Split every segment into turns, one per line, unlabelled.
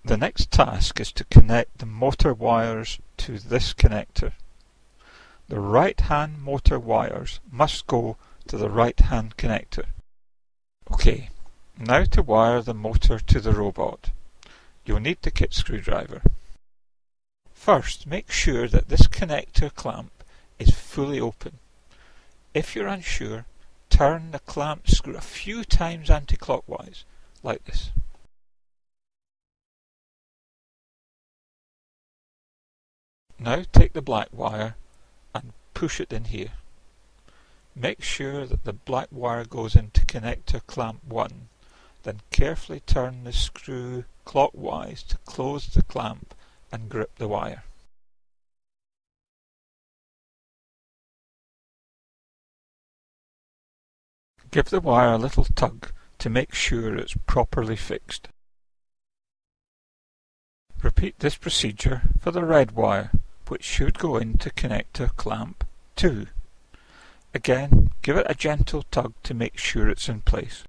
The next task is to connect the motor wires to this connector. The right-hand motor wires must go to the right-hand connector. OK, now to wire the motor to the robot. You'll need the kit screwdriver. First, make sure that this connector clamp is fully open. If you're unsure, turn the clamp screw a few times anti-clockwise, like this. Now take the black wire and push it in here. Make sure that the black wire goes into connector clamp 1, then carefully turn the screw clockwise to close the clamp and grip the wire. Give the wire a little tug to make sure it's properly fixed. Repeat this procedure for the red wire, which should go into connector clamp 2. Again, give it a gentle tug to make sure it's in place.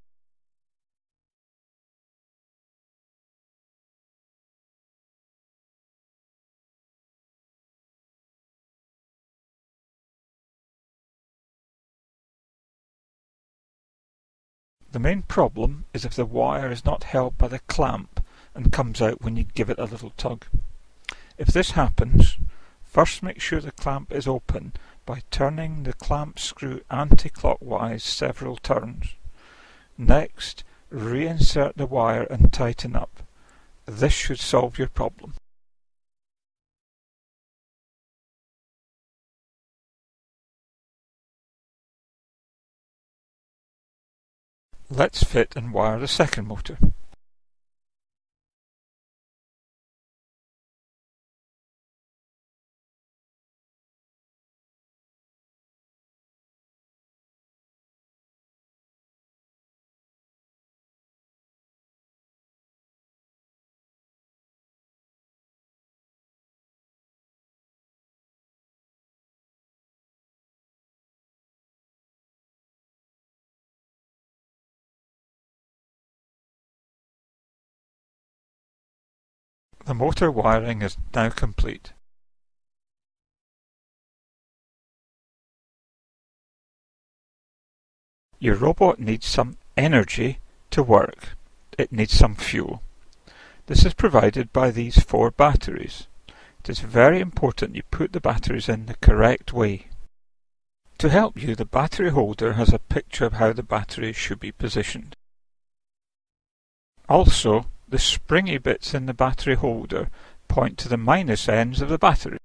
The main problem is if the wire is not held by the clamp and comes out when you give it a little tug. If this happens, first make sure the clamp is open by turning the clamp screw anti-clockwise several turns. Next, reinsert the wire and tighten up. This should solve your problem. Let's fit and wire the second motor. The motor wiring is now complete. Your robot needs some energy to work. It needs some fuel. This is provided by these 4 batteries. It is very important you put the batteries in the correct way. To help you, the battery holder has a picture of how the batteries should be positioned. Also, the springy bits in the battery holder point to the minus ends of the battery.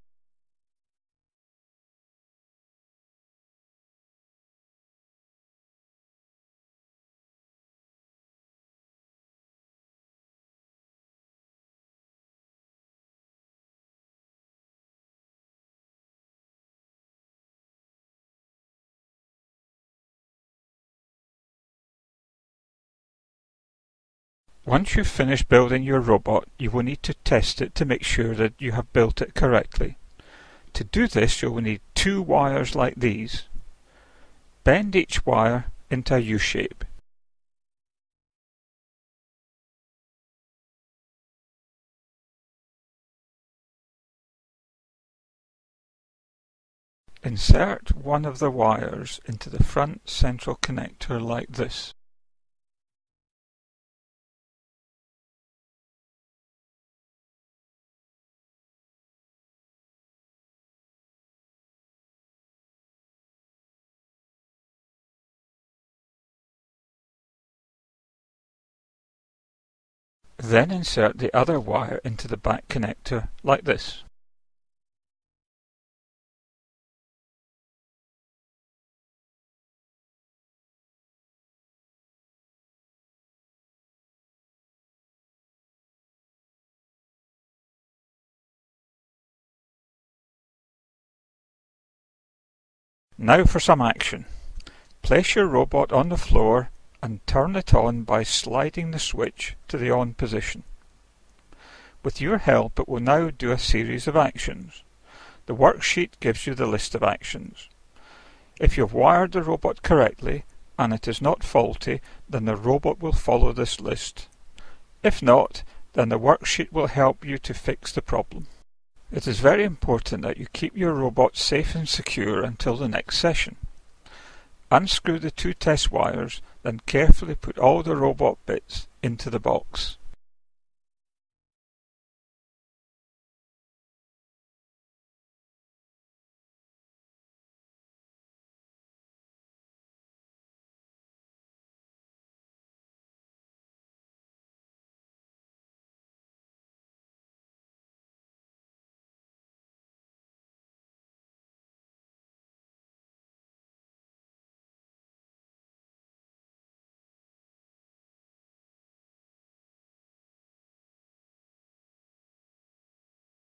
Once you've finished building your robot, you will need to test it to make sure that you have built it correctly. To do this, you will need 2 wires like these. Bend each wire into a U-shape. Insert one of the wires into the front central connector like this. Then insert the other wire into the back connector like this. Now for some action. Place your robot on the floor and turn it on by sliding the switch to the on position. With your help, it will now do a series of actions. The worksheet gives you the list of actions. If you've wired the robot correctly and it is not faulty, then the robot will follow this list. If not, then the worksheet will help you to fix the problem. It is very important that you keep your robot safe and secure until the next session. Unscrew the 2 test wires, then carefully put all the robot bits into the box.